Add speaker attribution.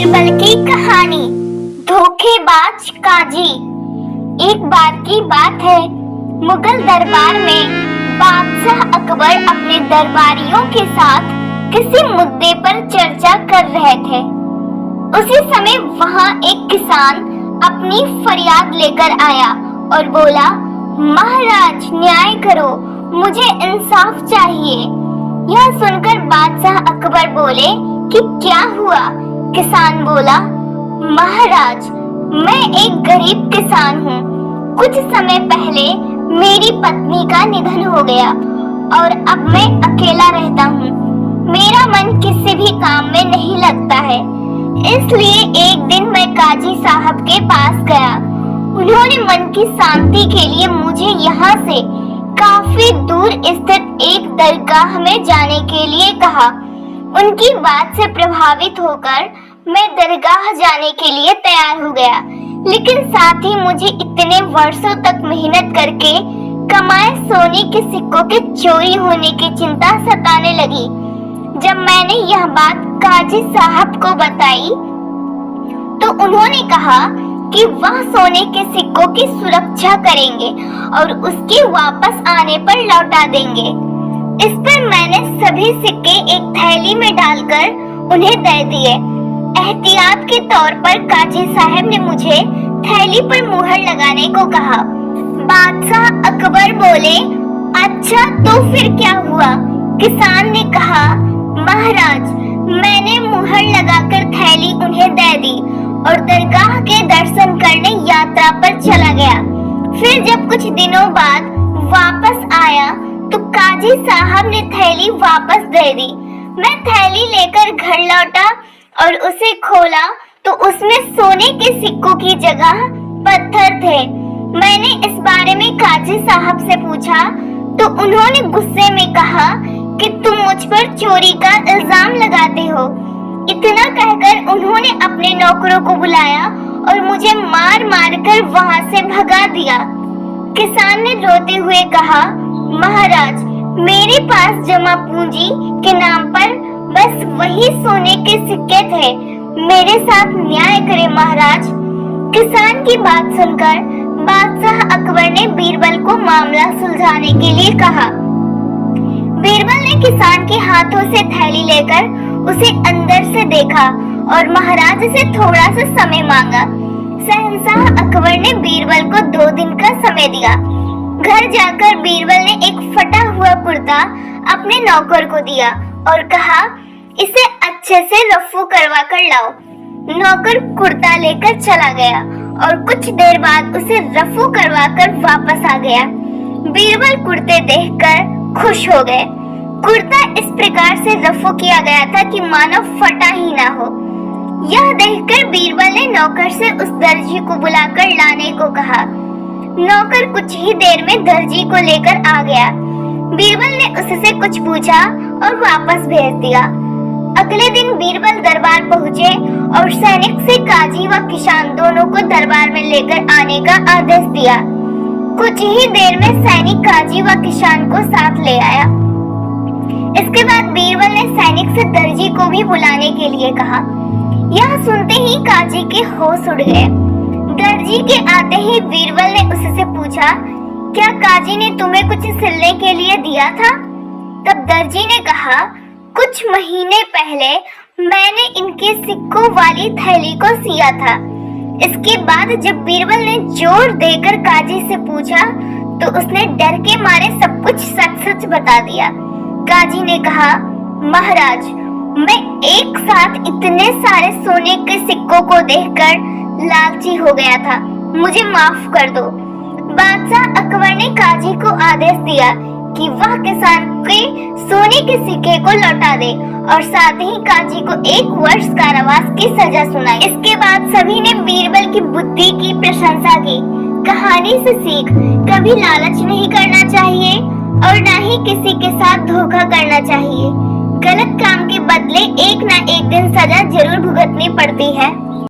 Speaker 1: बीरबल की कहानी। धोखेबाज काजी। एक बार की बात है, मुगल दरबार में बादशाह अकबर अपने दरबारियों के साथ किसी मुद्दे पर चर्चा कर रहे थे। उसी समय वहां एक किसान अपनी फरियाद लेकर आया और बोला, महाराज न्याय करो, मुझे इंसाफ चाहिए। यह सुनकर बादशाह अकबर बोले कि क्या हुआ? किसान बोला, महाराज मैं एक गरीब किसान हूँ। कुछ समय पहले मेरी पत्नी का निधन हो गया और अब मैं अकेला रहता हूँ। मेरा मन किसी भी काम में नहीं लगता है, इसलिए एक दिन मैं काजी साहब के पास गया। उन्होंने मन की शांति के लिए मुझे यहाँ से काफी दूर स्थित एक दरगाह में जाने के लिए कहा। उनकी बात से प्रभावित होकर मैं दरगाह जाने के लिए तैयार हो गया, लेकिन साथ ही मुझे इतने वर्षों तक मेहनत करके कमाए सोने के सिक्कों के चोरी होने की चिंता सताने लगी। जब मैंने यह बात काजी साहब को बताई तो उन्होंने कहा कि वह सोने के सिक्कों की सुरक्षा करेंगे और उसके वापस आने पर लौटा देंगे। इस पर मैंने सभी सिक्के एक थैली में डालकर उन्हें दे दिए। एहतियात के तौर पर काजी साहब ने मुझे थैली पर मुहर लगाने को कहा। बादशाह अकबर बोले, अच्छा तो फिर क्या हुआ? किसान ने कहा, महाराज मैंने मुहर लगाकर थैली उन्हें दे दी और दरगाह के दर्शन करने यात्रा पर चला गया। फिर जब कुछ दिनों बाद वापस आया तो काजी साहब ने थैली वापस दे दी। मैं थैली लेकर घर लौटा और उसे खोला तो उसमें सोने के सिक्कों की जगह पत्थर थे। मैंने इस बारे में काजी साहब से पूछा तो उन्होंने गुस्से में कहा कि तुम मुझ पर चोरी का इल्जाम लगाते हो। इतना कहकर उन्होंने अपने नौकरों को बुलाया और मुझे मार मार कर वहां से भगा दिया। किसान ने रोते हुए कहा, महाराज मेरे पास जमा पूंजी के नाम पर बस वही सोने के सिक्के थे, मेरे साथ न्याय करें महाराज। किसान की बात सुनकर बादशाह अकबर ने बीरबल को मामला सुलझाने के लिए कहा। बीरबल ने किसान के हाथों से थैली लेकर उसे अंदर से देखा और महाराज से थोड़ा सा समय मांगा। शहंशाह अकबर ने बीरबल को 2 दिन का समय दिया। घर जाकर बीरबल ने एक फटा हुआ कुर्ता अपने नौकर को दिया और कहा, इसे अच्छे से रफू करवा कर लाओ। नौकर कुर्ता लेकर चला गया और कुछ देर बाद उसे रफू करवा कर वापस आ गया। बीरबल कुर्ते देखकर खुश हो गए। कुर्ता इस प्रकार से रफू किया गया था कि मानो फटा ही ना हो। यह देखकर बीरबल ने नौकर से उस दर्जी को बुलाकर लाने को कहा। नौकर कुछ ही देर में दर्जी को लेकर आ गया। बीरबल ने उससे कुछ पूछा और वापस भेज दिया। अगले दिन बीरबल दरबार पहुँचे और सैनिक से काजी व किसान दोनों को दरबार में लेकर आने का आदेश दिया। कुछ ही देर में सैनिक काजी व किसान को साथ ले आया। इसके बाद बीरबल ने सैनिक से दर्जी को भी बुलाने के लिए कहा। यह सुनते ही काजी के होश उड़ गए। दर्जी के आते ही बीरबल ने उससे पूछा, क्या काजी ने तुम्हें कुछ सिलने के लिए दिया था? तब दर्जी ने कहा, कुछ महीने पहले मैंने इनके सिक्कों वाली थैली को सिया था। इसके बाद जब बीरबल ने जोर देकर काजी से पूछा तो उसने डर के मारे सब कुछ सच सच बता दिया। काजी ने कहा, महाराज मैं एक साथ इतने सारे सोने के सिक्कों को देखकर लालची हो गया था, मुझे माफ कर दो। बादशाह अकबर ने काजी को आदेश दिया कि वह किसान के सोने के सिक्के को लौटा दे और साथ ही काजी को 1 वर्ष कारावास की सजा सुनाई। इसके बाद सभी ने बीरबल की बुद्धि की प्रशंसा की। कहानी से सीख, कभी लालच नहीं करना चाहिए और न ही किसी के साथ धोखा करना चाहिए। गलत काम के बदले एक ना एक दिन सजा जरूर भुगतनी पड़ती है।